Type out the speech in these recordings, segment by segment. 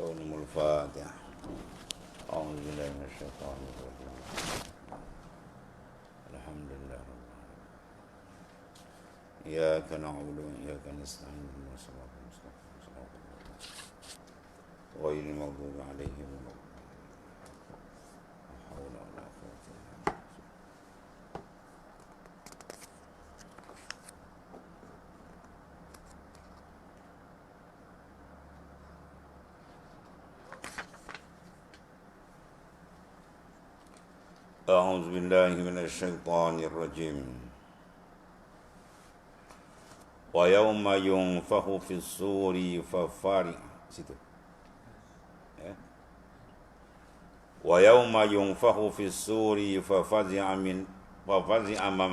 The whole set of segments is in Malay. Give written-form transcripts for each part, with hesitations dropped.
سورة الفاتحة. أعوذ بالله من الشيطان الرجيم. الحمد لله رب العالمين. إياك نعبد وإياك نستعين اهدنا الصراط المستقيم صراط الذين غير المغضوب عليهم ولا الضالين. لا حول ولا قوة إلا بالله. أعوذ بالله من الشيطان الرجيم. ويوم ينفخ في الصور situ. ويوم ينفخ في الصور ففزع من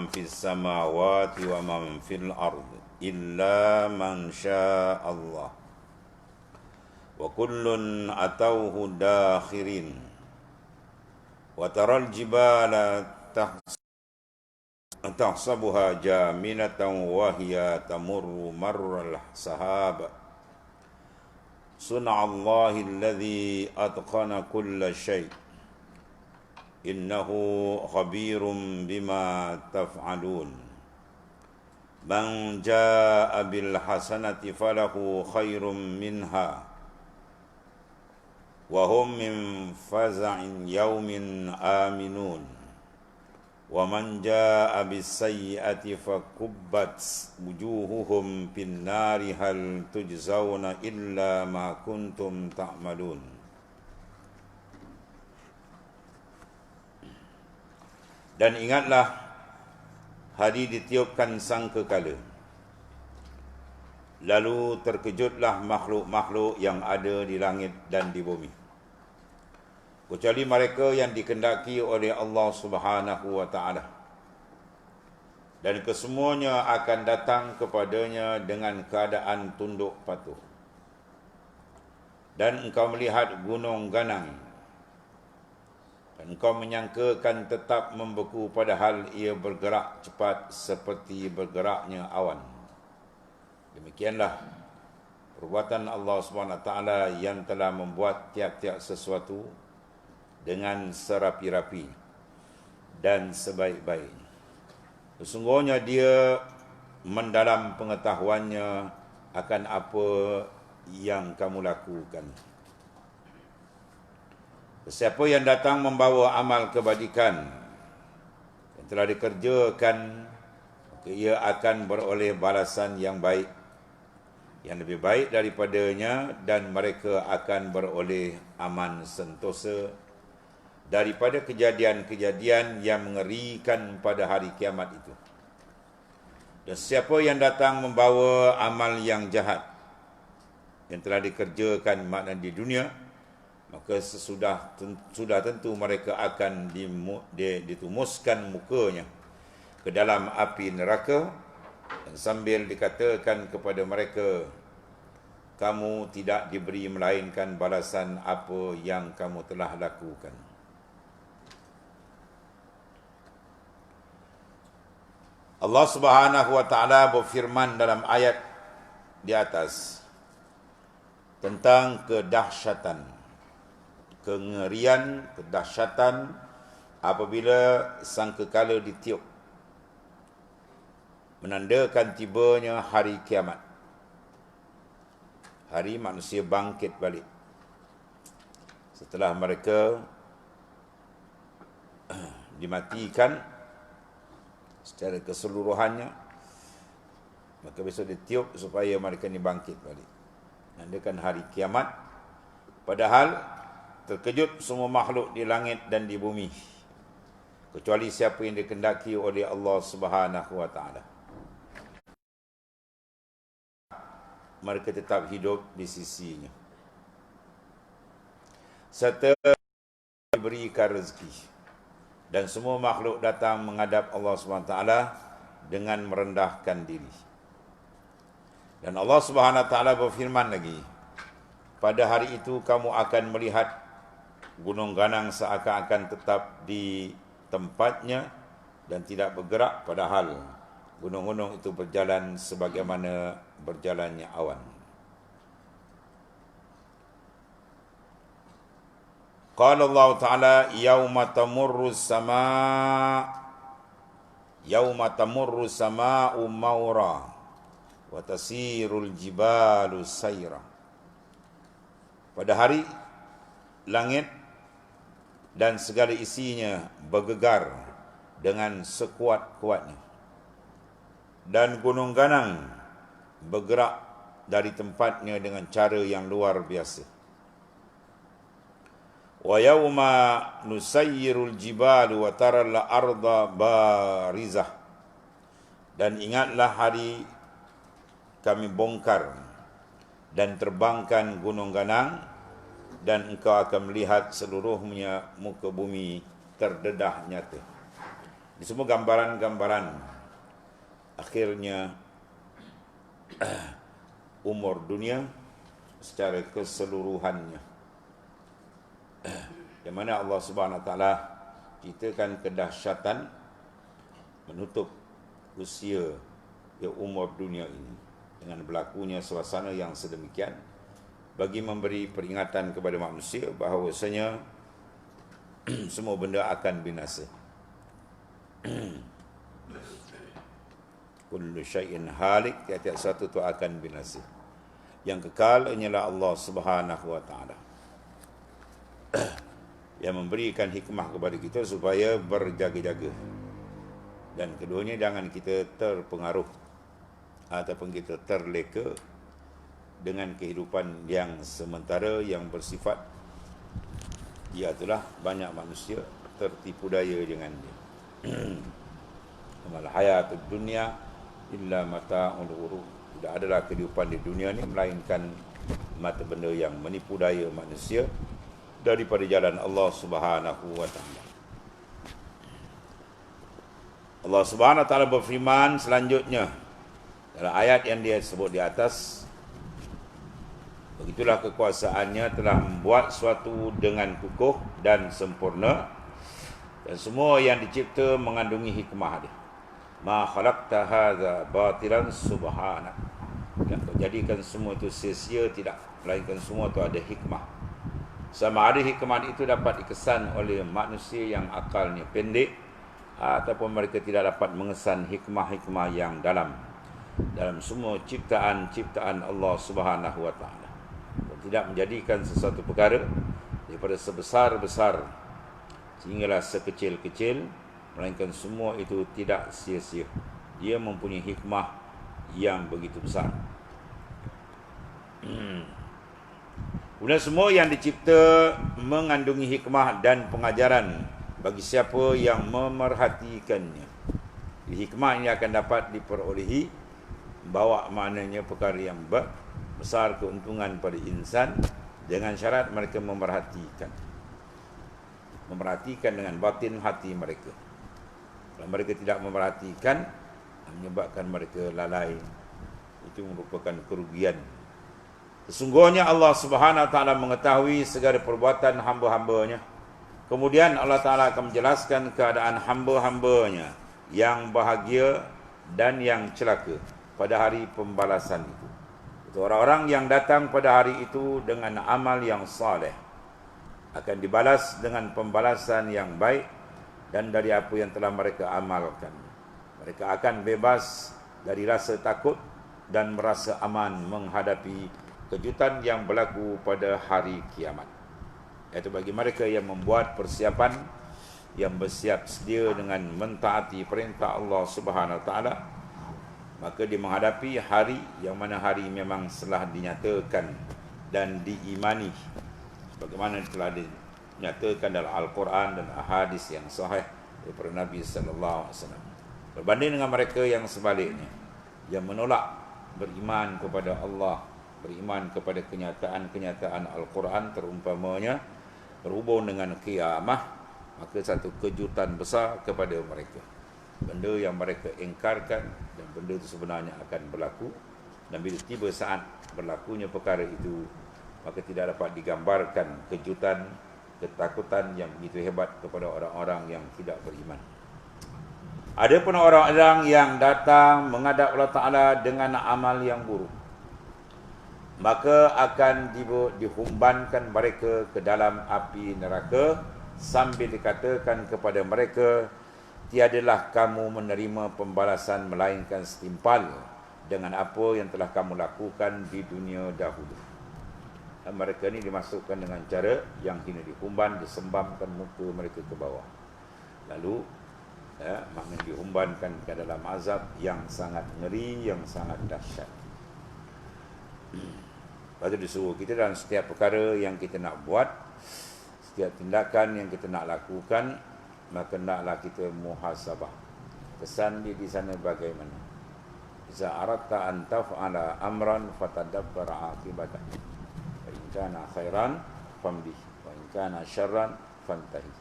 في السماوات ومن في الأرض إلا من شاء الله وكل أتوه داخرين وترى الجبال تحسبها جامدة وهي تمر مر السحاب صنع الله الذي أتقن كل شيء إنه خبير بما تفعلون من جاء بالحسنة فله خير منها وهم من فزع يوم آمنون ومن جاء بالسيئة فكبت وجوههم في النار هل تجزون إلا ما كنتم تعملون. Dan ingatlah hari ditiupkan sangkakala, lalu terkejutlah makhluk-makhluk yang ada di langit dan di bumi, kecuali mereka yang dikehendaki oleh Allah Subhanahu wa taala. Dan kesemuanya akan datang kepadanya dengan keadaan tunduk patuh. Dan engkau melihat gunung ganang, dan engkau menyangkakan tetap membeku, padahal ia bergerak cepat seperti bergeraknya awan. Demikianlah perbuatan Allah Subhanahu wa taala yang telah membuat tiap-tiap sesuatu dengan serapi-rapi dan sebaik-baiknya. Sesungguhnya dia mendalam pengetahuannya akan apa yang kamu lakukan. Siapa yang datang membawa amal kebajikan yang telah dikerjakan, maka ia akan beroleh balasan yang baik, yang lebih baik daripadanya, dan mereka akan beroleh aman sentosa daripada kejadian-kejadian yang mengerikan pada hari kiamat itu. Dan siapa yang datang membawa amal yang jahat yang telah dikerjakan makna di dunia, maka sudah tentu mereka akan ditumuskan mukanya ke dalam api neraka, dan sambil dikatakan kepada mereka, kamu tidak diberi melainkan balasan apa yang kamu telah lakukan. Allah Subhanahu wa taala berfirman dalam ayat di atas tentang kedahsyatan, kengerian, kedahsyatan apabila sangkakala ditiup, menandakan tibanya hari kiamat. Hari manusia bangkit balik setelah mereka dimatikan secara keseluruhannya, maka besok ditiup supaya mereka ini bangkit balik, menandakan hari kiamat. Padahal terkejut semua makhluk di langit dan di bumi, kecuali siapa yang dikehendaki oleh Allah Subhanahu wa taala. Mereka tetap hidup di sisinya, serta diberikan rezeki. Dan semua makhluk datang menghadap Allah Subhanahu wa taala dengan merendahkan diri. Dan Allah Subhanahu wa taala berfirman lagi, pada hari itu kamu akan melihat gunung ganang seakan-akan tetap di tempatnya dan tidak bergerak, padahal gunung-gunung itu berjalan sebagaimana berjalannya awan. Qala Allah Ta'ala yauma tamurru sama'u mawra wa tasirul jibalu sayra. Pada hari langit dan segala isinya bergegar dengan sekuat-kuatnya, dan gunung ganang bergerak dari tempatnya dengan cara yang luar biasa. Wa yauma nusayyirul jibalu wa taral arda barizah. Dan ingatlah hari kami bongkar dan terbangkan gunung ganang, dan engkau akan melihat seluruhnya muka bumi terdedah nyata. Ini semua gambaran-gambaran akhirnya umur dunia secara keseluruhannya, yang mana Allah Subhanahu Wa Taala ceritakan kedahsyatan menutup usia umur dunia ini dengan berlakunya suasana yang sedemikian, bagi memberi peringatan kepada manusia bahawasanya semua benda akan binasa. Kullu syai'in halik, tiap-tiap satu itu akan binasa. Yang kekal hanyalah Allah Subhanahu Wa Taala, yang memberikan hikmah kepada kita supaya berjaga-jaga, dan keduanya jangan kita terpengaruh ataupun kita terleka dengan kehidupan yang sementara yang bersifat, iaitu banyak manusia tertipu daya dengan dia. Amal hayatud dunya illa mata'ul ghurur. Tidak adalah kehidupan di dunia ni melainkan mata benda yang menipu daya manusia daripada jalan Allah Subhanahu Wa Taala. Allah Subhanahu Wa Taala berfirman selanjutnya dalam ayat yang dia sebut di atas, begitulah kekuasaannya telah membuat suatu dengan kukuh dan sempurna, dan semua yang dicipta mengandungi hikmah dia. Ma khalaqta hadza batilan subhanak. Yang kau jadikan semua itu sia-sia tidak, melainkan semua itu ada hikmah. Sama ada hikmah itu dapat dikesan oleh manusia yang akalnya pendek, ataupun mereka tidak dapat mengesan hikmah-hikmah yang dalam semua ciptaan Allah Subhanahu Wa Taala. Tidak menjadikan sesuatu perkara daripada sebesar-besar sehinggalah sekecil-kecil, melainkan semua itu tidak sia-sia. Dia mempunyai hikmah yang begitu besar. Kemudian semua yang dicipta mengandungi hikmah dan pengajaran bagi siapa yang memerhatikannya. Hikmah ini akan dapat diperolehi, bawa maknanya perkara yang besar keuntungan pada insan, dengan syarat mereka memerhatikan dengan batin hati mereka. Kalau mereka tidak memerhatikan, menyebabkan mereka lalai, itu merupakan kerugian. Sesungguhnya Allah Subhanahu Wa Taala mengetahui segala perbuatan hamba-hambanya. Kemudian Allah Ta'ala akan menjelaskan keadaan hamba-hambanya yang bahagia dan yang celaka pada hari pembalasan itu. Itu orang-orang yang datang pada hari itu dengan amal yang saleh akan dibalas dengan pembalasan yang baik dan dari apa yang telah mereka amalkan. Mereka akan bebas dari rasa takut dan merasa aman menghadapi kejutan yang berlaku pada hari kiamat. Iaitu bagi mereka yang membuat persiapan, yang bersiap sedia dengan mentaati perintah Allah Subhanahu Wa Taala, maka dia menghadapi hari yang mana hari memang telah dinyatakan dan diimani sebagaimana telah dinyatakan dalam Al-Quran dan hadis yang sahih daripada Nabi sallallahu alaihi wasallam. Berbanding dengan mereka yang sebaliknya, yang menolak beriman kepada Allah, beriman kepada kenyataan-kenyataan Al-Quran terumpamanya berhubung dengan kiamah, maka satu kejutan besar kepada mereka. Benda yang mereka ingkarkan dan benda itu sebenarnya akan berlaku, dan bila tiba saat berlakunya perkara itu, maka tidak dapat digambarkan kejutan, ketakutan yang begitu hebat kepada orang-orang yang tidak beriman. Ada pun orang-orang yang datang menghadap Allah Ta'ala dengan amal yang buruk. maka akan dihumbankan mereka ke dalam api neraka sambil dikatakan kepada mereka, tiadalah kamu menerima pembalasan melainkan setimpal dengan apa yang telah kamu lakukan di dunia dahulu. Dan mereka ini dimasukkan dengan cara yang hina, dihumban, disembamkan muka mereka ke bawah. Lalu maknanya dihumbankan ke dalam azab yang sangat ngeri, yang sangat dahsyat. Lepas itu disuruh kita dalam setiap perkara yang kita nak buat, setiap tindakan yang kita nak lakukan, maka naklah kita muhasabah. Kesan dia di sana bagaimana? Iza aradta an taf'ala amran fatadabbar 'aqibatah. Fa in kana khairan famdih, wa in kana syarran fantahi.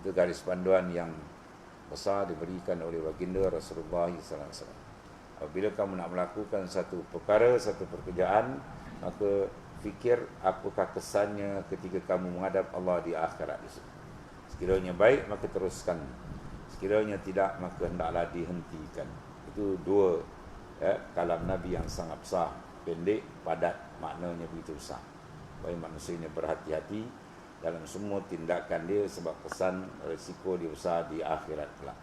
Itu garis panduan yang besar diberikan oleh baginda Rasulullah sallallahu alaihi wasallam. Apabila kamu nak melakukan satu perkara, satu pekerjaan, maka fikir apakah kesannya ketika kamu menghadap Allah di akhirat itu. Sekiranya baik, maka teruskan. Sekiranya tidak, maka hendaklah dihentikan. Itu dua kalam Nabi yang sangat besar, pendek, padat, maknanya begitu besar. Baik manusia ini berhati-hati dalam semua tindakan dia, sebab kesan risiko dia besar di akhirat kelak.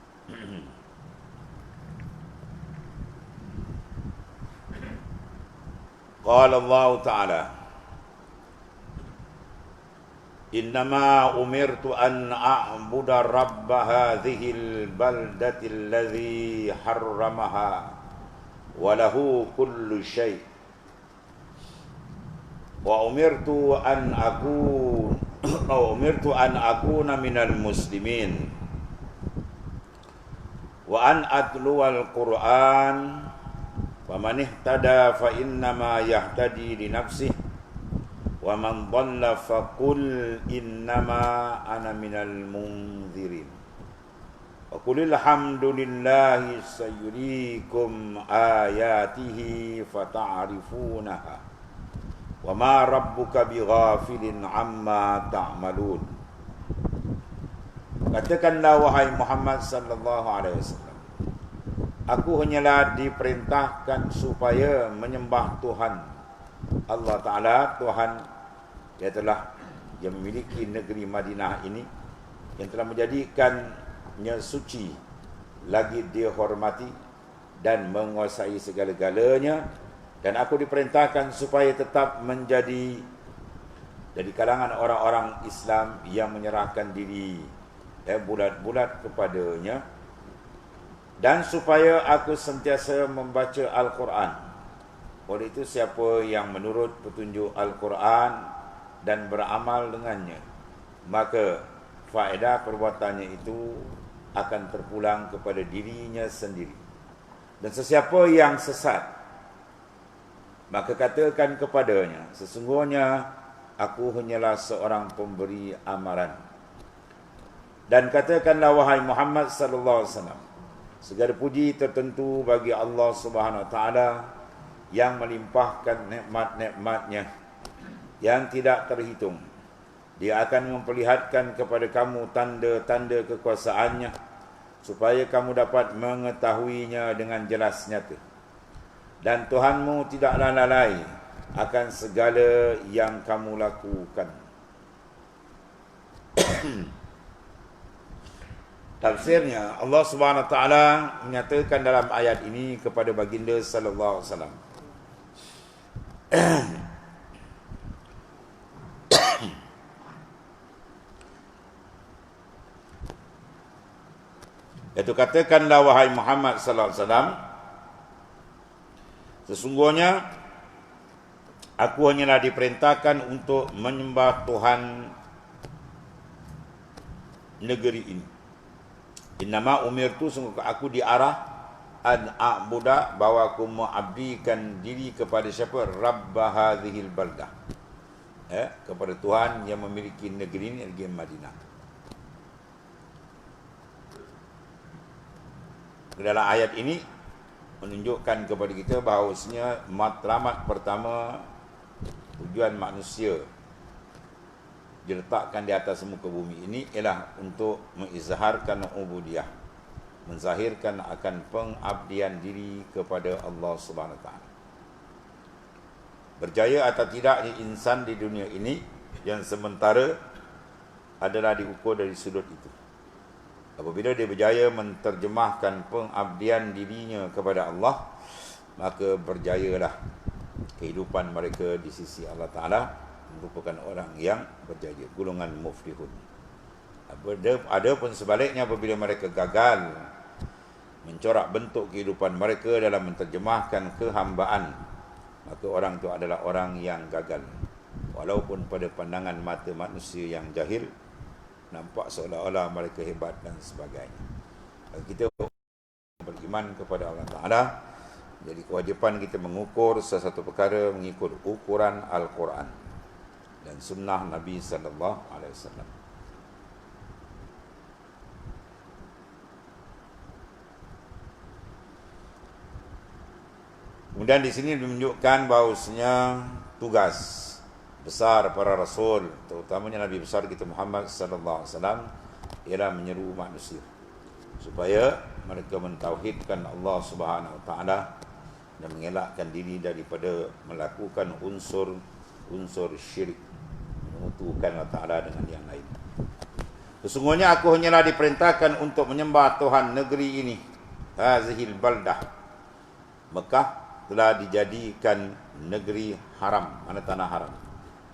Qala Allah Ta'ala, innama umirtu an a'buda rabba hadhil baldati alladhi harramaha wa lahu kullu syai' wa umirtu an akuna minal muslimin wa an atluwal Qur'an faman ihtada fa innama yahtadi li nafsihi wa man dhalla faqul innama ana minal munzirin wa qulil hamdulillahi sayuriikum ayatihi fata'rifunaha wa ma rabbuka bighafilin amma ta'malun. Katakanlah wahai Muhammad sallallahu alaihi wasallam, aku hanyalah diperintahkan supaya menyembah Tuhan Allah Ta'ala, Tuhan yang memiliki negeri Madinah ini, yang telah menjadikannya suci, lagi dia hormati dan menguasai segala-galanya. Dan aku diperintahkan supaya tetap menjadi dari kalangan orang-orang Islam yang menyerahkan diri bulat-bulat kepadanya, dan supaya aku sentiasa membaca Al-Quran. Oleh itu, siapa yang menurut petunjuk Al-Quran dan beramal dengannya, maka faedah perbuatannya itu akan terpulang kepada dirinya sendiri. Dan sesiapa yang sesat, maka katakan kepadanya, sesungguhnya aku hanyalah seorang pemberi amaran. Dan katakanlah wahai Muhammad sallallahu alaihi wasallam, segala puji tertentu bagi Allah Subhanahu wa taala yang melimpahkan nikmat-nikmatnya yang tidak terhitung. Dia akan memperlihatkan kepada kamu tanda-tanda kekuasaannya supaya kamu dapat mengetahuinya dengan jelas nyata. Dan Tuhanmu tidaklah lalai akan segala yang kamu lakukan. Tafsirnya, Allah Subhanahu wa taala menyatakan dalam ayat ini kepada baginda sallallahu alaihi wasallam, yaitu katakanlah wahai Muhammad sallallahu alaihi wasallam, sesungguhnya aku hanyalah diperintahkan untuk menyembah Tuhan negeri ini. Innama umirtu, sungguh aku diarah, an a'buda, bahawa aku mengabdikan diri kepada siapa? Rabba hadhil baldah, kepada Tuhan yang memiliki negeri ini, negeri Madinah. Dalam ayat ini menunjukkan kepada kita bahawasanya matlamat pertama, tujuan manusia diletakkan di atas muka bumi ini ialah untuk mengizharkan ubudiyah, menzahirkan akan pengabdian diri kepada Allah Subhanahu wa taala. Berjaya atau tidaknya insan di dunia ini yang sementara adalah diukur dari sudut itu. Apabila dia berjaya menterjemahkan pengabdian dirinya kepada Allah, maka berjayalah kehidupan mereka di sisi Allah Ta'ala, merupakan orang yang berjaya, golongan muflihun. Adapun sebaliknya, apabila mereka gagal mencorak bentuk kehidupan mereka dalam menterjemahkan kehambaan, maka orang itu adalah orang yang gagal. Walaupun pada pandangan mata manusia yang jahil, nampak seolah-olah mereka hebat dan sebagainya. Kita beriman kepada Allah Ta'ala, jadi kewajipan kita mengukur sesuatu perkara mengikut ukuran Al-Quran dan sunnah Nabi sallallahu alaihi wasallam. Kemudian di sini menunjukkan bahawasanya tugas besar para rasul, terutamanya Nabi besar kita Muhammad sallallahu alaihi wasallam, ialah menyeru manusia supaya mereka mentauhidkan Allah Subhanahu wa taala dan mengelakkan diri daripada melakukan unsur syirik, menyekutukan Allah Taala dengan yang lain. Sesungguhnya aku hanyalah diperintahkan untuk menyembah Tuhan negeri ini, hazihil baldah, Mekah telah dijadikan negeri haram, mana tanah haram,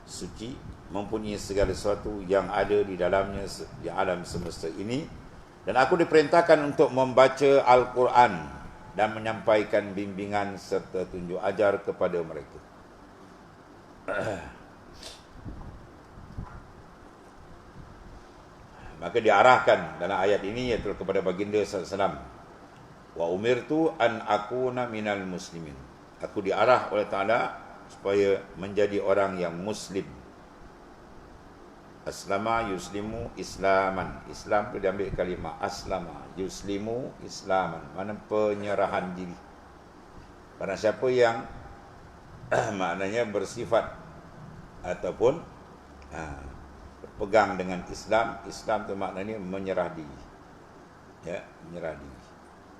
suci, mempunyai segala sesuatu yang ada di dalamnya di alam semesta ini, dan aku diperintahkan untuk membaca Al-Quran dan menyampaikan bimbingan serta tunjuk ajar kepada mereka. Maka diarahkan dalam ayat ini iaitu kepada baginda sallallahu alaihi wasallam, wa umirtu an akuna minal muslimin. Aku diarah oleh Ta'ala supaya menjadi orang yang muslim. Aslama yuslimu islaman. Islam itu diambil kalimah aslama, yuslimu islaman, mana penyerahan diri. Barang siapa yang maknanya bersifat ataupun berpegang dengan Islam, Islam itu maknanya menyerah diri. Ya, menyerah diri.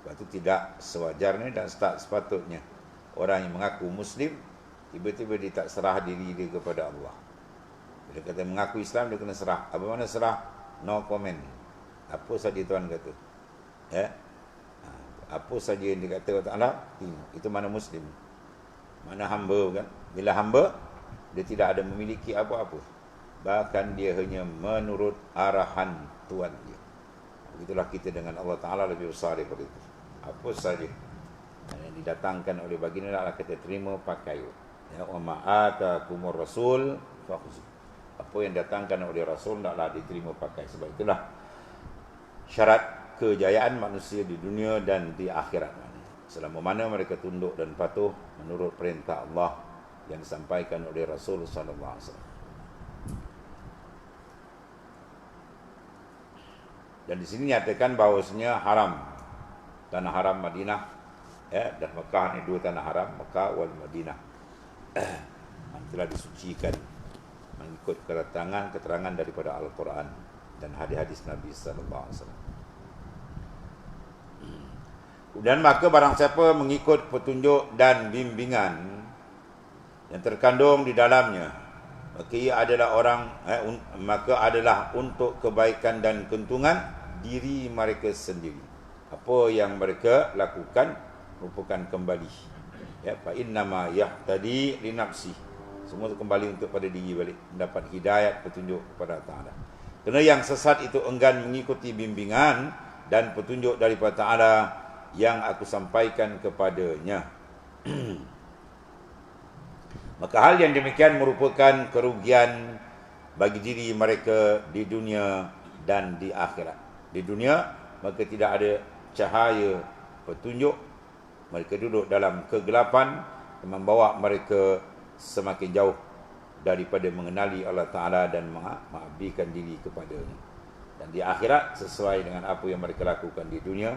Sebab itu tidak sewajarnya dan tak sepatutnya orang yang mengaku Muslim tiba-tiba dia tak serah diri dia kepada Allah. Bila kata mengaku Islam, dia kena serah. Apa mana serah? No comment. Apa saja Tuhan kata. Ya? Apa saja yang dikata Allah Ta'ala, itu mana Muslim. Mana hamba kan? Bila hamba, dia tidak ada memiliki apa-apa. Bahkan dia hanya menurut arahan Tuhan dia. Begitulah kita dengan Allah Ta'ala lebih besar daripada itu. Apa saja yang didatangkan oleh baginda adalah kita terima pakai. Ya, wa ma'atakumur rasul fakhuzu. Apa yang datangkan oleh Rasul taklah diterima pakai. Sebab itulah syarat kejayaan manusia di dunia dan di akhirat. Selama mana mereka tunduk dan patuh menurut perintah Allah yang disampaikan oleh Rasul sallallahu alaihi wasallam. Dan di sini nyatakan bahawasanya haram, tanah haram Madinah, ya, dan Mekah, ini dua tanah haram, Mekah wal Madinah, telah disucikan mengikut keterangan daripada Al-Quran dan hadis-hadis Nabi sallallahu alaihi wasallam. Dan maka barang siapa mengikut petunjuk dan bimbingan yang terkandung di dalamnya, maka ia adalah maka adalah untuk kebaikan dan keuntungan diri mereka sendiri. Apa yang mereka lakukan merupakan kembali. Ya, fa innama yahtadi li nafsi. Semua itu kembali untuk pada diri balik, mendapat hidayat petunjuk kepada Ta'ala. Kerana yang sesat itu enggan mengikuti bimbingan dan petunjuk daripada Ta'ala yang aku sampaikan kepadanya. Maka hal yang demikian merupakan kerugian bagi diri mereka di dunia dan di akhirat. Di dunia, maka tidak ada cahaya petunjuk. Mereka duduk dalam kegelapan yang membawa mereka semakin jauh daripada mengenali Allah Ta'ala dan mengabdikan diri kepadanya. Dan di akhirat, sesuai dengan apa yang mereka lakukan di dunia,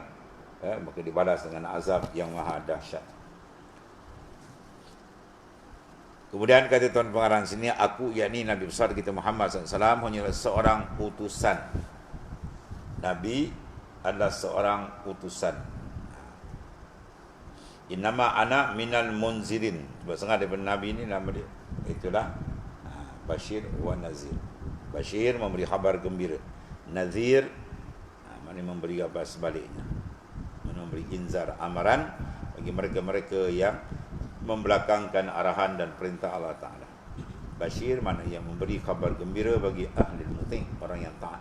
maka dibalas dengan azab yang maha dahsyat. Kemudian kata Tuan Pengarang sini, aku, yakni Nabi besar kita Muhammad SAW, hanyalah seorang utusan. Nabi adalah seorang utusan. Innama ana minal munzirin. Sebab setengah daripada Nabi ini nama dia. Itulah Bashir wa Nazir. Bashir memberi khabar gembira. Nazir maknanya memberi apa sebaliknya. Memberi inzar, amaran bagi mereka-mereka yang membelakangkan arahan dan perintah Allah Ta'ala. Bashir maknanya yang memberi khabar gembira bagi ahli muti', orang yang taat.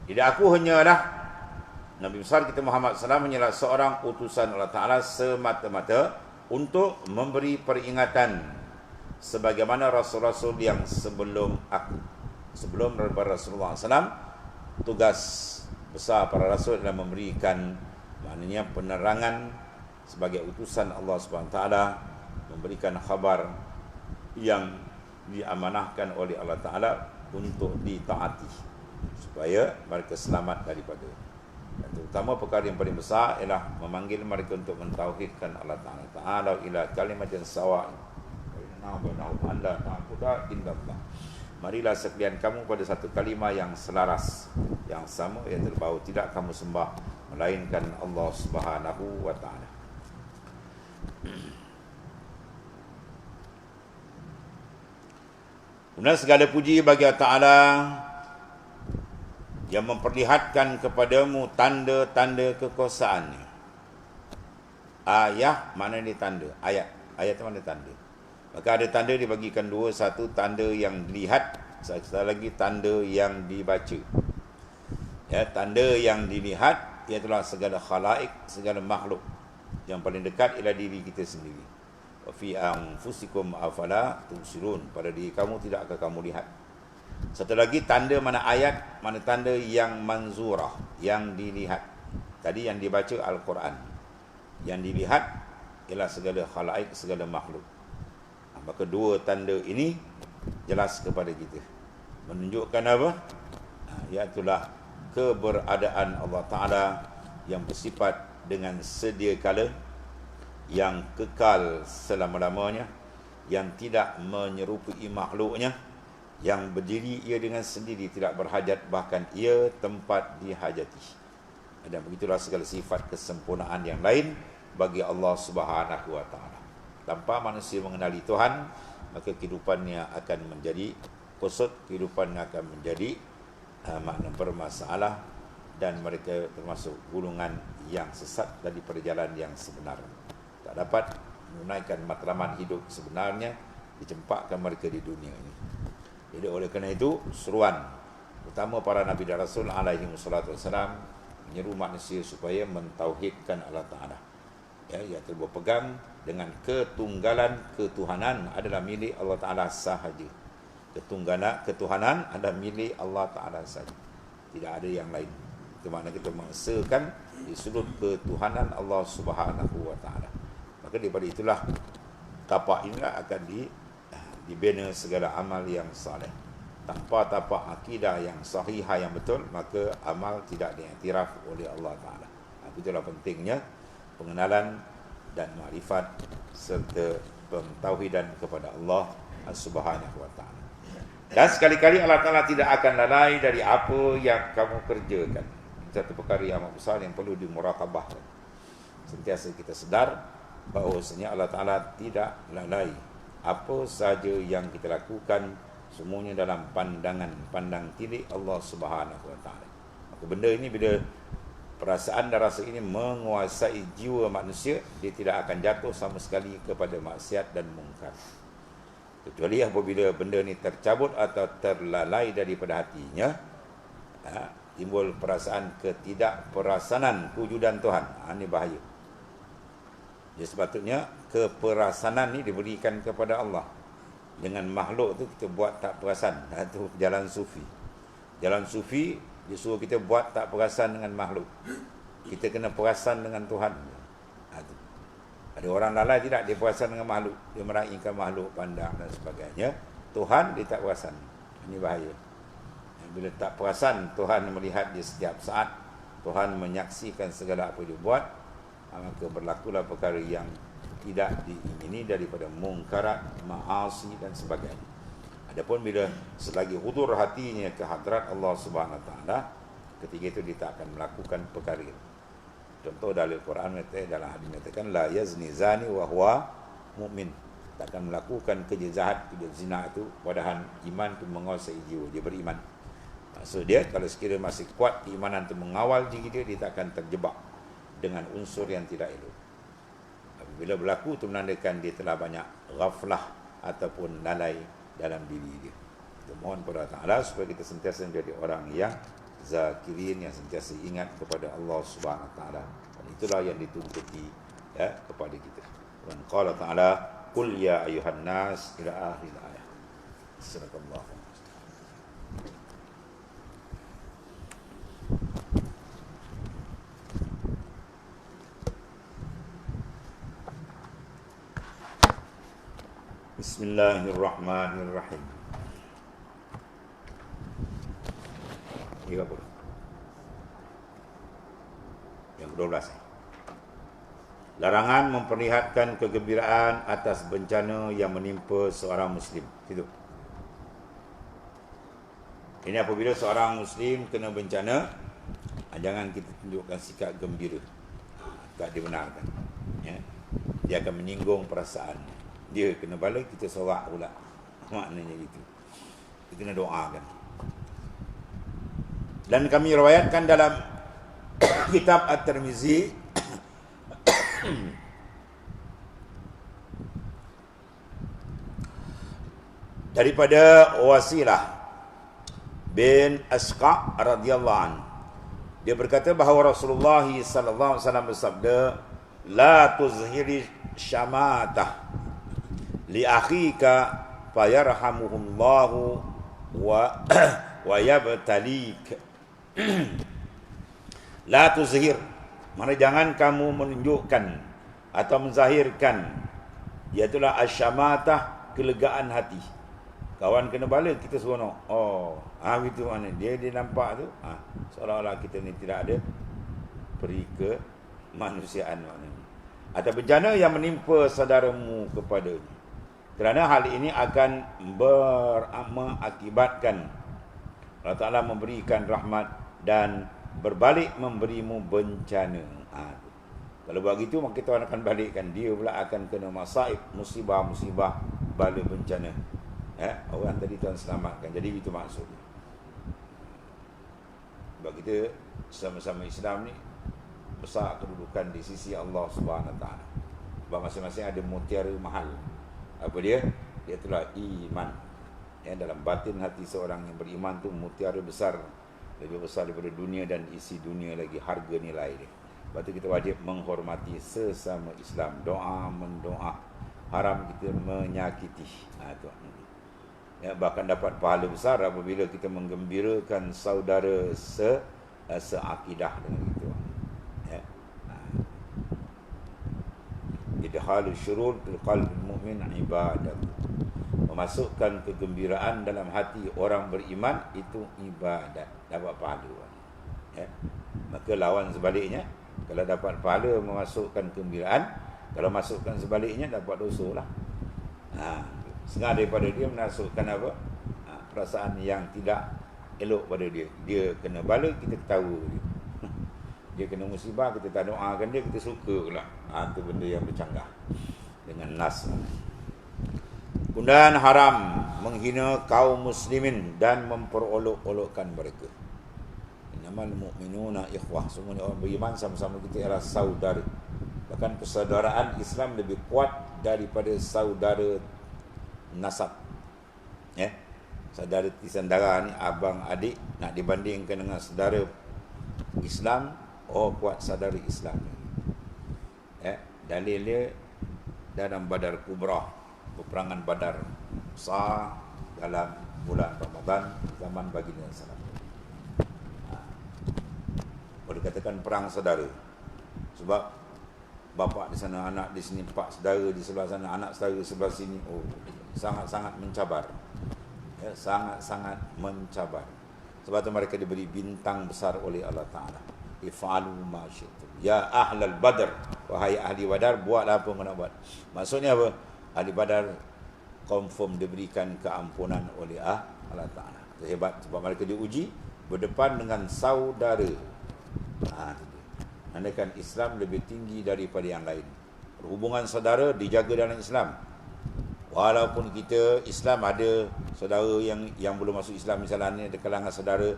Tidak aku hanyalah Nabi besar kita Muhammad SAW hanyalah seorang utusan Allah Ta'ala semata-mata untuk memberi peringatan sebagaimana Rasul-Rasul yang sebelum aku. Sebelum Rasulullah SAW, tugas besar para Rasul adalah memberikan maknanya penerangan sebagai utusan Allah SWT, memberikan khabar yang diamanahkan oleh Allah Ta'ala untuk ditaati supaya mereka selamat daripada. Dan terutama perkara yang paling besar ialah memanggil mereka untuk mentauhidkan Allah Ta'ala. Ta'ala ila kalimatin sawa' anda ta'budu illallah. Marilah sekalian kamu pada satu kalimah yang selaras, yang sama, iaitu bahawa tidak kamu sembah melainkan Allah Subhanahu wa Ta'ala. Kemudian segala puji bagi Allah Ta'ala yang memperlihatkan kepadamu tanda-tanda kekuasaannya. Ayat mana ni tanda? Ayat itu mana tanda? Maka ada tanda dibagikan dua. Satu tanda yang dilihat, satu lagi tanda yang dibaca. Ya, tanda yang dilihat ialah segala khalaik, segala makhluk. Yang paling dekat ialah diri kita sendiri. Wa fi anfusikum afala tubsirun. Pada diri kamu tidakkah kamu lihat? Satu lagi tanda mana ayat, mana tanda yang manzurah, yang dilihat. Tadi yang dibaca Al-Quran. Yang dilihat ialah segala khalaik, segala makhluk. Maka dua tanda ini jelas kepada kita. Menunjukkan apa? Iaitulah keberadaan Allah Ta'ala yang bersifat dengan sedia kala, yang kekal selama-lamanya, yang tidak menyerupai makhluknya, yang berdiri ia dengan sendiri, tidak berhajat, bahkan ia tempat dihajati. Dan begitulah segala sifat kesempurnaan yang lain bagi Allah Subhanahu wa Ta'ala. Tanpa manusia mengenali Tuhan, maka kehidupannya akan menjadi kusut, kehidupannya akan menjadi makna bermasalah, dan mereka termasuk golongan yang sesat dari perjalanan yang sebenar. Tak dapat menunaikan matlamat hidup sebenarnya, dicempakkan mereka di dunia ini. Jadi oleh kerana itu, seruan utama para Nabi dan Rasul alaihi wassalatu wassalam menyeru manusia supaya mentauhidkan Allah Ta'ala. Ya, iaitu berpegang dengan ketunggalan ketuhanan adalah milik Allah Ta'ala sahaja. Ketuhanan adalah milik Allah Ta'ala sahaja. Tidak ada yang lain. Itu makna kita mengesahkan di sudut ketuhanan Allah Subhanahu wa Ta'ala. Maka daripada itulah tapak inilah akan dibina segala amal yang saleh. Tanpa tapak akidah yang sahihah yang betul, maka amal tidak diiktiraf oleh Allah Ta'ala. Itulah pentingnya pengenalan dan makrifat serta pentauhidan kepada Allah Subhanahu wa Ta'ala. Dan sekali-kali Allah Ta'ala tidak akan lalai dari apa yang kamu kerjakan. Satu perkara yang amat besar yang perlu dimuraqabah. Sentiasa kita sedar bahawasanya Allah Ta'ala tidak lalai. Apa sahaja yang kita lakukan, semuanya dalam pandang tilik Allah Subhanahu wa Ta'ala. Maka benda ini, bila perasaan dan rasa ini menguasai jiwa manusia, dia tidak akan jatuh sama sekali kepada maksiat dan mungkar. Kecuali apabila benda ini tercabut atau terlalai daripada hatinya, timbul perasaan ketidakperasanan kewujudan Tuhan. Ini bahaya. Jadi sepatutnya keperasanan ni diberikan kepada Allah. Dengan makhluk tu kita buat tak perasan. Itu jalan sufi. Jalan sufi dia suruh kita buat tak perasan dengan makhluk. Kita kena perasan dengan Tuhan. Ada orang lalai tidak, dia perasan dengan makhluk. Dia meraihkan makhluk, pandang dan sebagainya. Tuhan dia tak perasan. Ini bahaya. Bila tak perasan, Tuhan melihat dia setiap saat. Tuhan menyaksikan segala apa dia buat. Maka berlakulah perkara yang tidak diingini daripada mungkarat, ma'asi dan sebagainya. Adapun bila selagi hudur hatinya ke hadrat Allah Subhanahu wa Ta'ala, ketika itu dia tak akan melakukan perkara itu. Contoh dalil Quran dalam hadis mengatakan la yazni zani wa huwa mukmin. Takkan melakukan kerja jahat, kerja zina itu padahal iman itu menguasai jiwa, dia beriman. Maksud dia kalau sekiranya masih kuat keimanan itu mengawal diri dia, dia tak akan terjebak dengan unsur yang tidak elok. Bila berlaku itu menandakan dia telah banyak ghaflah ataupun lalai dalam diri dia. Kita mohon kepada Allah Ta'ala supaya kita sentiasa menjadi orang yang zakirin, yang sentiasa ingat kepada Allah Subhanahu Wa Ta'ala. Dan itulah yang dituntuti kepada kita. Dan qala Ta'ala qul ya ayuhan nas ila akhir ayat. Subhanallah. Bismillahirrahmanirrahim. Yang ke-12. Larangan memperlihatkan kegembiraan atas bencana yang menimpa seorang Muslim. Itu. Ini apabila seorang Muslim kena bencana, jangan kita tunjukkan sikap gembira. Tak dibenarkan. Ya. Dia akan menyinggung perasaan. Dia kena bala, kita sorak pula. Maknanya itu. Kita kena doakan. Dan kami riwayatkan dalam kitab At-Tirmizi daripada Wasilah bin Asqa radhiyallahu anhu. Dia berkata bahawa Rasulullah sallallahu alaihi wasallam bersabda, "La tuzhiri syamatah li akhika fayarhamuhullahu wa yabtalik." La tuzhir, mana jangan kamu menunjukkan atau menzahirkan, iaitulah asyamatah, kelegaan hati. Kawan kena bala, kita seronok. Itu mana dia nampak tu, seolah-olah kita ni tidak ada peri kemanusiaan maknanya. Atau bencana yang menimpa saudaramu kepadanya. Kerana hal ini akan mengakibatkan Allah Ta'ala memberikan rahmat dan berbalik memberimu bencana. Kalau buat gitu, maka kita akan balikkan. Dia pula akan kena masaib, musibah-musibah, bala bencana. Orang tadi Tuhan selamatkan. Jadi itu maksudnya. Sebab kita sama-sama Islam ni besar kedudukan di sisi Allah Subhanahu Wa Ta'ala. Sebab masing-masing ada mutiara mahal. Apa dia? Dia itulah iman. Dalam batin hati seorang yang beriman tu mutiara besar, lebih besar daripada dunia dan isi dunia lagi, harga nilai dia. Sebab tu kita wajib menghormati sesama Islam. Doa mendoa, haram kita menyakiti. Bahkan dapat pahala besar apabila kita menggembirakan saudara seakidah dengan itu. Idhalul syurur fil qalbil mu'min ibadat. Memasukkan kegembiraan dalam hati orang beriman itu ibadat, dapat pahala. Maka lawan sebaliknya, kalau dapat pahala memasukkan kegembiraan, kalau masukkan sebaliknya dapat dosa lah. Setengah daripada dia menasukkan apa? Perasaan yang tidak elok pada dia. Dia kena bala, kita ketawa dia. Dia kena musibah, kita tak doakan dia, kita suka pula. Itu benda yang bercanggah dengan nas. Kemudian haram menghina kaum muslimin dan memperolok-olokkan mereka. Innamal mu'minuna ikhwah. Semuanya orang beriman sama-sama kita ialah saudara. Bahkan persaudaraan Islam lebih kuat daripada saudara nasab. Saudara tisan darah ni, abang adik, nak dibandingkan dengan saudara Islam, kuat saudara Islam. Dalil dia dalam Badar Kubra, peperangan Badar besar dalam bulan Ramadan zaman baginda sallallahu. Boleh katakan perang saudara. Sebab bapa di sana, anak di sini, pak saudara di sebelah sana, anak saudara sebelah sini. Sangat-sangat mencabar. Sangat-sangat mencabar. Sebab itu mereka diberi bintang besar oleh Allah Ta'ala. If'alu ma syi'tum. Ya ahlal badar, wahai ahli badar, buatlah apa yang nak buat. Maksudnya apa? Ahli badar confirm diberikan keampunan oleh Allah Ta'ala. Hebat sebab mereka diuji berdepan dengan saudara. Andaikan Islam lebih tinggi daripada yang lain. Hubungan saudara dijaga dalam Islam. Walaupun kita Islam ada saudara yang belum masuk Islam, misalnya ada kalangan saudara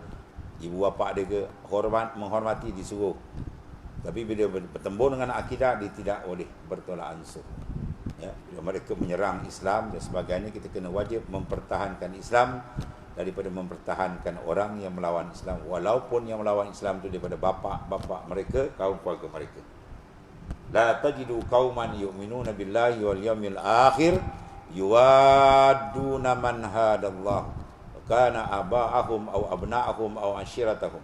ibu bapa dia ke menghormati disuruh. Tapi bila bertembung dengan akidah, dia tidak boleh bertolak ansur. Ya, bila mereka menyerang Islam dan sebagainya, kita kena wajib mempertahankan Islam daripada mempertahankan orang yang melawan Islam, walaupun yang melawan Islam itu daripada bapa mereka, kaum keluarga mereka. La tajidu qauman yu'minuna billahi wal yawmil akhir yuwadduna man hadallah wa kana aba'ahum aw abna'ahum aw ashiratahum.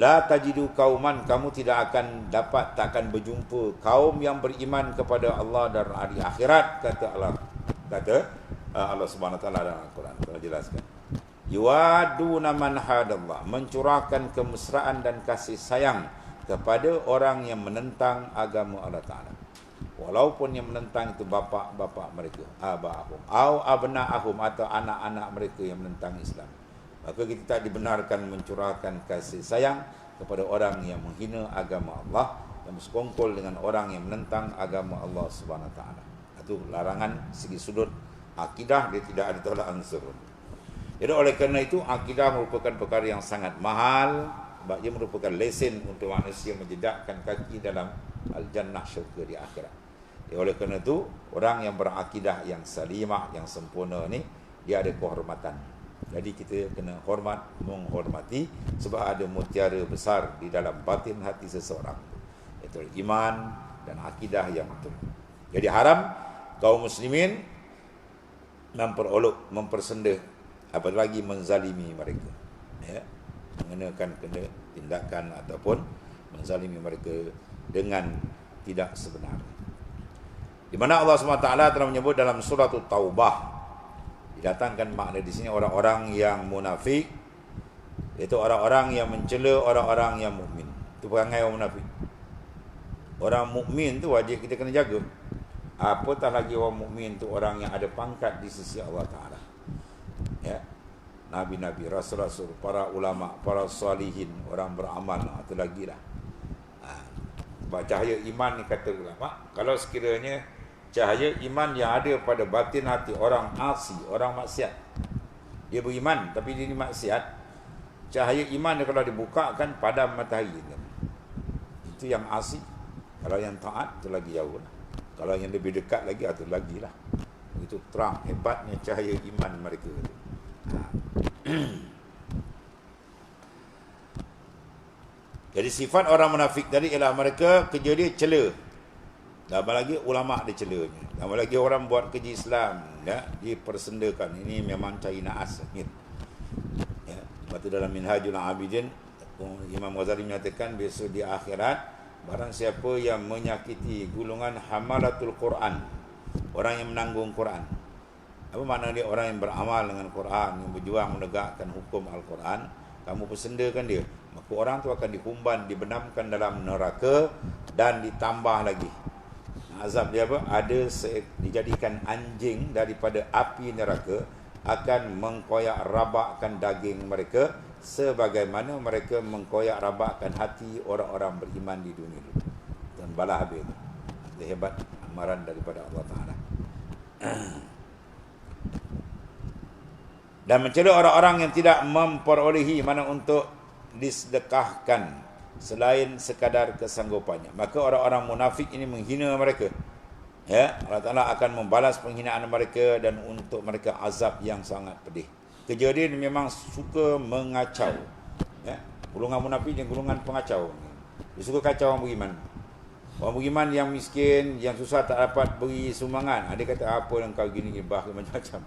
La tajidu qauman, kamu tidak akan dapat, takkan berjumpa kaum yang beriman kepada Allah dan hari akhirat, kata Allah Subhanahu wa taala dalam Al-Quran. Telah jelaskan. Yuwaduna man hadallah, mencurahkan kemesraan dan kasih sayang kepada orang yang menentang agama Allah Taala. Walaupun yang menentang itu bapa mereka, abahum, au abna'ahum, atau anak-anak mereka yang menentang Islam. Maka kita tak dibenarkan mencurahkan kasih sayang kepada orang yang menghina agama Allah, yang bersekongkol dengan orang yang menentang agama Allah Subhanahu wa taala. Itu larangan segi sudut akidah, dia tidak ada tolak ansur. Jadi oleh kerana itu, akidah merupakan perkara yang sangat mahal, sebab ia merupakan lesen untuk manusia menjejakkan kaki dalam al-jannah, syurga di akhirat. Jadi oleh kerana itu, orang yang berakidah yang salimah, yang sempurna ni, dia ada kehormatan. Jadi kita kena menghormati, sebab ada mutiara besar di dalam batin hati seseorang, iaitu iman dan akidah yang betul. Jadi haram kaum muslimin memperolok, mempersendah, apalagi menzalimi mereka, ya, mengenakan kena tindakan ataupun menzalimi mereka dengan tidak sebenar. Di mana Allah SWT telah menyebut dalam surah Taubah, didatangkan makna di sini orang-orang yang munafik, iaitu orang-orang yang mencela orang-orang yang mukmin. Itu perangai orang munafik. Orang mukmin tu wajib kita kena jaga. Apatah lagi orang mukmin tu orang yang ada pangkat di sisi Allah Taala. Ya. Nabi-nabi, rasul-rasul, para ulama, para salihin, orang beramal, itu lagi lah. Cahaya iman ni kata ulama, kalau sekiranya cahaya iman yang ada pada batin hati orang asi, orang maksiat, dia beriman tapi dia ni maksiat, cahaya iman dia kalau dibukakan padam matahari dia. Itu yang asi. Kalau yang taat itu lagi jauh lah. Kalau yang lebih dekat lagi, itu lagi lah. Itu terang, hebatnya cahaya iman mereka itu. Jadi sifat orang munafik tadi ialah mereka kerja dia cela. Tambah lagi ulama dia celanya. Tambah lagi orang buat kerja Islam, ya, dipersendakan. Ini memang cari naas. Ya. Lepas tu dalam Minhajul Abidin, Imam Ghazali menyatakan besok di akhirat, barang siapa yang menyakiti golongan hamalatul Quran, orang yang menanggung Quran. Apa makna dia? Orang yang beramal dengan Quran, yang berjuang menegakkan hukum Al-Quran, kamu persendakan dia, maka orang tu akan dihumban, dibenamkan dalam neraka, dan ditambah lagi azab dia apa? Dijadikan anjing daripada api neraka, akan mengkoyak rabakkan daging mereka sebagaimana mereka mengkoyak rabakkan hati orang-orang beriman di dunia dulu. Dan balah habis itu. Itu hebat amaran daripada Allah Ta'ala. Dan mencela orang-orang yang tidak memperolehi mana untuk disedekahkan selain sekadar kesanggupannya. Maka orang-orang munafik ini menghina mereka. Ya, Allah Ta'ala akan membalas penghinaan mereka dan untuk mereka azab yang sangat pedih. Kerja dia memang suka mengacau. Ya, golongan munafik dan golongan pengacau. Dia suka kacau orang beriman. Orang beriman yang miskin, yang susah tak dapat beri sumbangan. Dia kata apa yang kau gini bahkan macam-macam.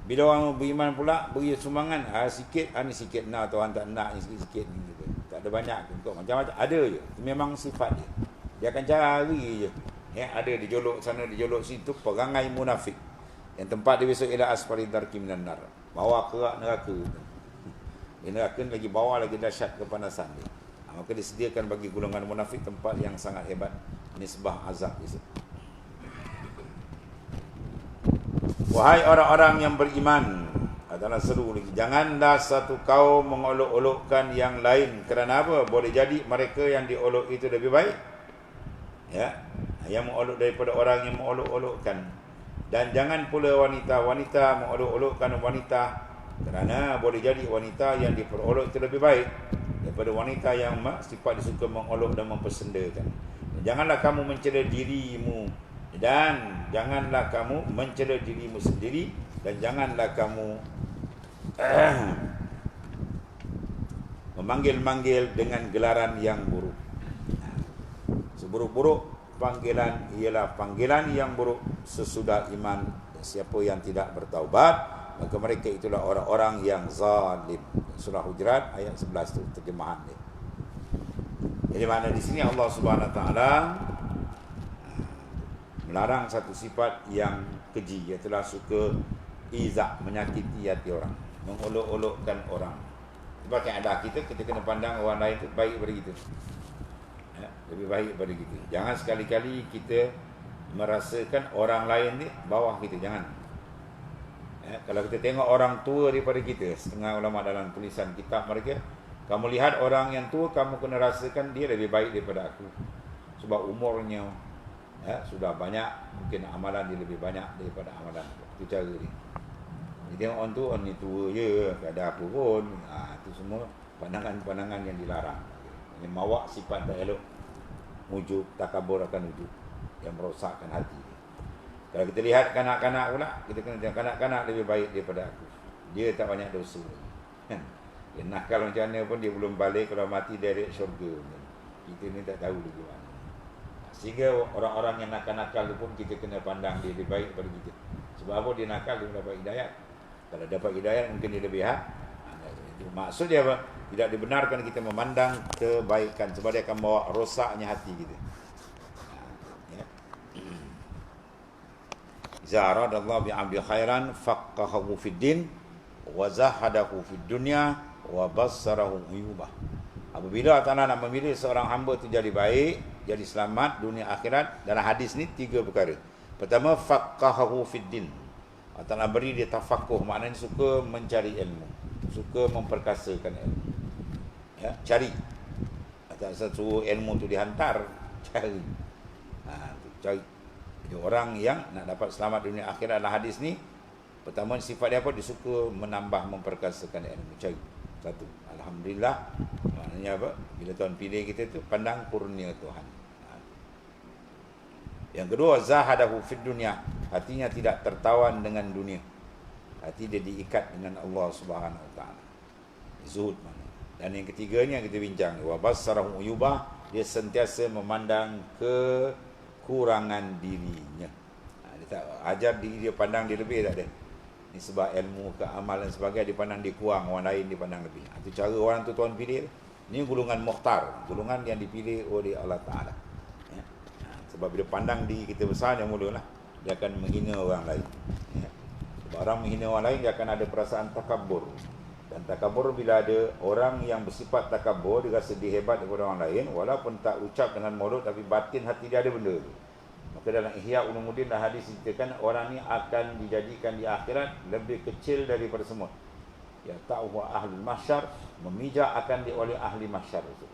Bila orang beriman pula beri sumbangan, sikit, ni sikit nak, Tuhan tak nak, ni sikit-sikit ni gitu. Tak ada banyak, macam-macam ada je. Memang sifat dia. Dia akan cari je. Ya, ada dijolok sana, dijolok situ, perangai munafik. Yang tempat dia besok ialah asfali darki minan nar. Bawa kerak neraka. Neraka lagi bawah lagi dahsyat kepanasan dia. Maka disediakan bagi golongan munafik tempat yang sangat hebat, nisbah azab besok. Wahai orang-orang yang beriman, kata Ta'ala seru lagi. Janganlah satu kaum mengolok-olokkan yang lain. Kerana apa? Boleh jadi mereka yang diolok itu lebih baik. Ya, yang mengolok daripada orang yang mengolok-olokkan. Dan jangan pula wanita mengolok-olokkan wanita, kerana boleh jadi wanita yang diperolok itu lebih baik daripada wanita yang sifat disuka mengolok dan mempersendakan. Janganlah kamu mencela dirimu, dan janganlah kamu mencela dirimu sendiri, dan janganlah kamu memanggil-manggil dengan gelaran yang buruk. Seburuk-buruk panggilan ialah panggilan yang buruk sesudah iman. Siapa yang tidak bertaubat, maka mereka itulah orang-orang yang zalim. Surah Hujurat ayat 11 tu terjemahan dia. Jadi makna di sini Allah Subhanahu Wa Taala melarang satu sifat yang keji, iaitu suka izak, menyakiti hati orang, mengolok-olokkan orang. Sebab ada kita kena pandang orang lain itu baik daripada kita. Ya, lebih baik daripada kita. Jangan sekali-kali kita merasakan orang lain ni bawah kita, jangan. Ya, kalau kita tengok orang tua daripada kita, setengah ulama dalam tulisan kitab mereka, kamu lihat orang yang tua, kamu kena rasakan dia lebih baik daripada aku. Sebab umurnya sudah banyak, mungkin amalan dia lebih banyak daripada amalan. Itu cara dia. Jadi tengok orang tua, orang ni tua je, tak ada apa pun. Itu semua pandangan-pandangan yang dilarang. Ini mawak sifat tak elok, ujub, takabur akan ujub, yang merosakkan hati. Kalau kita lihat kanak-kanak pula, kita kena tengok kanak-kanak lebih baik daripada aku. Dia tak banyak dosa. Dia nakal macam mana pun dia belum balik, kalau mati direct syurga. Kita ni tak tahu lagi mana. Sehingga orang-orang yang nakal-nakal tu pun kita kena pandang dia lebih baik daripada kita. Sebab apa dia nakal, dia dapat hidayat. Kalau dapat hidayat mungkin dia lebih maksud dia apa? Tidak dibenarkan kita memandang kebaikan, sebab dia akan bawa rosaknya hati kita. Iza aradallahu bi'abdi khairan faqahahu fid din wa zahadahu fid dunya wa bassarahu uyubah. Apabila Allah Ta'ala nak memilih seorang hamba itu jadi baik, jadi selamat dunia akhirat, dalam hadis ni 3 perkara. Pertama, faqahahu fid din. Allah Ta'ala beri dia tafakuh, maknanya suka mencari ilmu, suka memperkasakan ilmu. Ya, cari. Tak suruh ilmu tu dihantar, cari. Cari. Jadi orang yang nak dapat selamat dunia akhirat dalam hadis ni, pertama sifat dia apa? Dia suka menambah, memperkasakan ilmu, cari. Satu, alhamdulillah. Maknanya apa? Bila Tuhan pilih kita tu, pandang kurnia Tuhan. Yang kedua, zahadahu fid dunya. Hatinya tidak tertawan dengan dunia. Hati dia diikat dengan Allah Subhanahu Wa Taala. Zuhud mana. Dan yang ketiganya kita bincang, wa bassarahu uyubah, dia sentiasa memandang kekurangan dirinya. Dia tak ajar diri dia, pandang dia lebih, tak ada. Ini sebab ilmu, keamal dan sebagainya dipandang dia kurang, orang lain dipandang lebih. Itu cara orang tu Tuhan pilih. Ini golongan mukhtar, golongan yang dipilih oleh Allah Ta'ala. Ya. Sebab bila pandang diri kita besar, yang mulalah dia akan menghina orang lain. Ya. Sebab orang menghina orang lain, dia akan ada perasaan takabur. Dan takabur, bila ada orang yang bersifat takabur, dia rasa dia hebat daripada orang lain, walaupun tak ucap dengan mulut, tapi batin hati dia ada benda tu. Maka dalam Ihya Ulumuddin dan hadis ceritakan, orang ni akan dijadikan di akhirat lebih kecil daripada semut. Ya ta'uhu ahlul mahsyar, memijak akan dia oleh ahli mahsyar itu.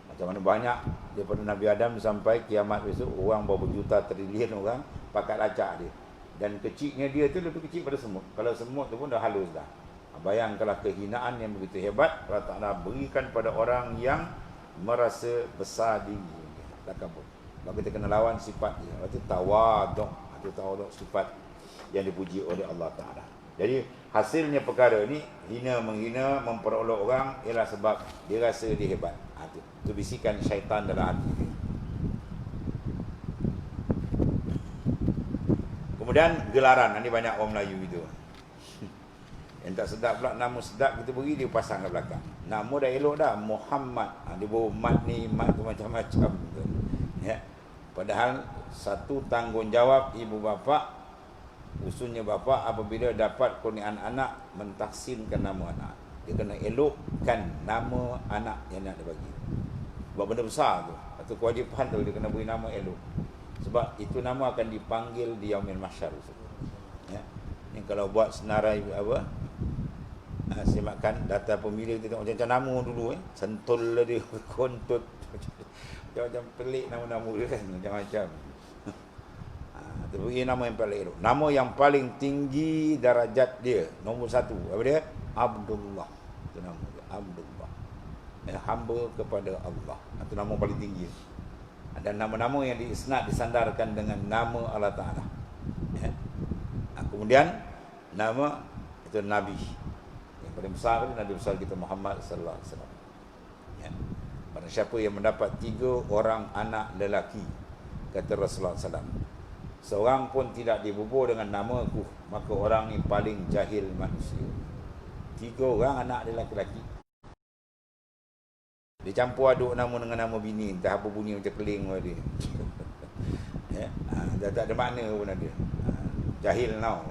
Macam mana banyak daripada Nabi Adam sampai kiamat besok, orang berjuta trilion orang pakai lacak dia. Dan kecilnya dia tu lebih kecil pada semut. Kalau semut tu pun dah halus dah. Bayangkanlah kehinaan yang begitu hebat Allah Ta'ala berikan pada orang yang merasa besar diri, takabur. Maka kita kena lawan sifat dia. Itu tawaduk. Itu tawaduk, sifat yang dipuji oleh Allah Ta'ala. Jadi hasilnya perkara ni, hina menghina, memperolok orang, ialah sebab dia rasa dia hebat. Itu bisikan syaitan dalam hati dia. Kemudian gelaran. Ini banyak orang Melayu itu. Yang tak sedap pula, nama sedap kita beri, dia pasang ke belakang. Nama dah elok dah, Muhammad. Dia bawa mat ni, mat tu macam-macam. Ya. Padahal satu tanggungjawab ibu bapa, usulnya bapa, apabila dapat kurniaan anak, mentahsinkan nama anak. Dia kena elokkan nama anak yang nak dia bagi. Sebab benda besar tu. Satu kewajipan tu, dia kena beri nama elok. Sebab itu nama akan dipanggil di yaumil mahsyar. Ya. Ni kalau buat senarai apa? Semakkan data pemilih kita tengok macam-macam nama dulu Sentul lah dia, Kontut. Macam-macam pelik nama-nama dia kan, macam-macam. Tapi nama yang paling elok. Nama yang paling tinggi darajat dia, nombor 1, apa dia? Abdullah. Itu nama dia, Abdullah. Hamba kepada Allah. Itu nama paling tinggi. Dan nama-nama yang disandarkan dengan nama Allah Ta'ala. Kemudian nama itu Nabi. Yang paling besar itu Nabi besar kita Muhammad sallallahu alaihi wasallam. Barang siapa yang mendapat 3 orang anak lelaki, kata Rasulullah SAW, seorang pun tidak dibubur dengan nama aku, maka orang ini paling jahil manusia. 3 orang anak dia lelaki. Dia campur aduk nama dengan nama bini, entah apa bunyi macam keling dia. Dah tak ada makna pun ada. Jahil now,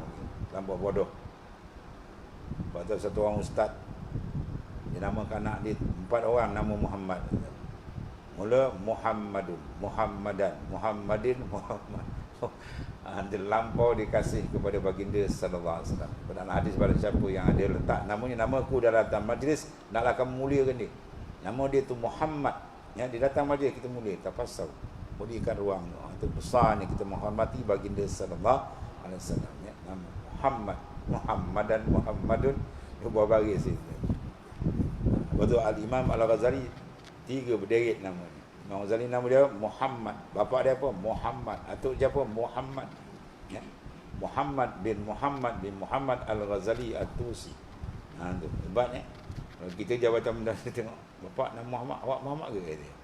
terlampau bodoh. Sebab tu satu orang ustaz, dia namakan anak dia 4 orang nama Muhammad. Mula Muhammadun, Muhammadan, Muhammadin, Muhammad. Dia lampau dikasih kepada baginda sallallahu alaihi wasallam. Dalam hadis pada siapa yang ada letak namanya, nama aku dah datang majlis, naklah kamu muliakan dia. Nama dia tu Muhammad. Dia datang majlis kita mulia, tafasal. Muliakan ruang. Itu besarnya kita menghormati baginda sallallahu alaihi wasallam. Nama Muhammad, Muhammadan, Muhammadun, buah baris itu. Lepas tu Al-Imam Al-Ghazali 3 berderet nama ni. Imam Ghazali nama dia Muhammad. Bapa dia apa? Muhammad. Atuk dia apa? Muhammad. Muhammad bin Muhammad Al-Ghazali At-Tusi. Tu hebat Kalau kita jabatan benda tengok, bapa nama Muhammad, awak Muhammad ke kata dia?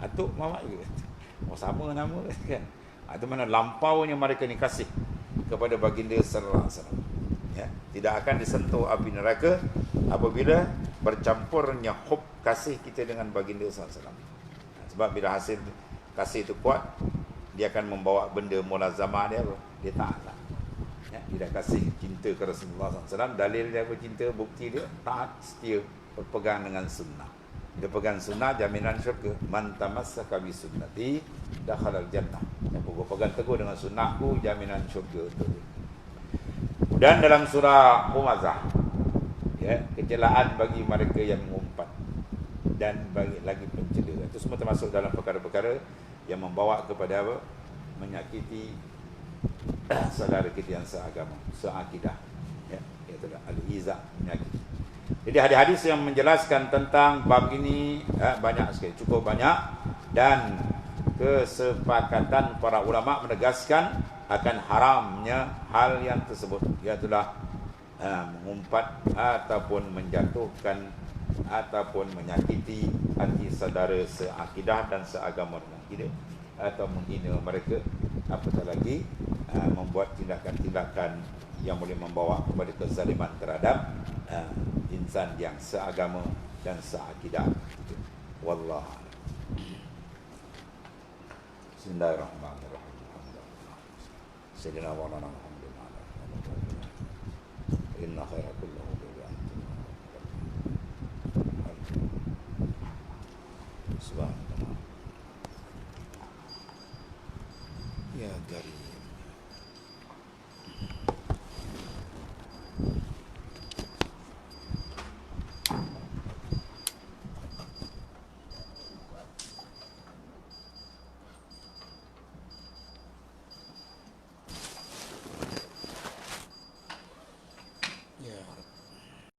Atuk Muhammad ke? Sama nama kan. Itu mana lampaunya mereka ni kasih kepada baginda sallallahu alaihi wasallam. Tidak akan disentuh api neraka apabila bercampurnya hub kasih kita dengan baginda sallallahu alaihi wasallam. Sebab bila hasil kasih itu kuat, dia akan membawa benda mulazamah dia apa? Dia taat lah. Dia dah kasih cinta ke Rasulullah SAW. Dalil dia apa cinta, bukti dia taat, setia, berpegang dengan sunnah. Dia pegang sunnah, jaminan syurga. Man tamassaka bi sunnati dakhalal jannah. Yang berpegang teguh dengan sunnahku, jaminan syurga untuk dia. Dan dalam surah Humazah, kecelaan bagi mereka yang mengumpat dan bagi lagi pencela. Itu semua termasuk dalam perkara-perkara yang membawa kepada apa? Menyakiti saudara kita yang seagama, seakidah. Itulah al-izah, menyakiti. Jadi hadis-hadis yang menjelaskan tentang bab ini banyak sekali, cukup banyak, dan kesepakatan para ulama menegaskan akan haramnya hal yang tersebut, iaitulah mengumpat ataupun menjatuhkan ataupun menyakiti hati saudara seakidah dan seagama dengan kita, atau menghina mereka, apatah lagi membuat tindakan-tindakan yang boleh membawa kepada kezaliman terhadap insan yang seagama dan seakidah. Wallah. Bismillahirrahmanirrahim. Sayyidina wa lana alhamdulillah. Inna khaira kullahu bi'an. Subhanallah. Ya Karim.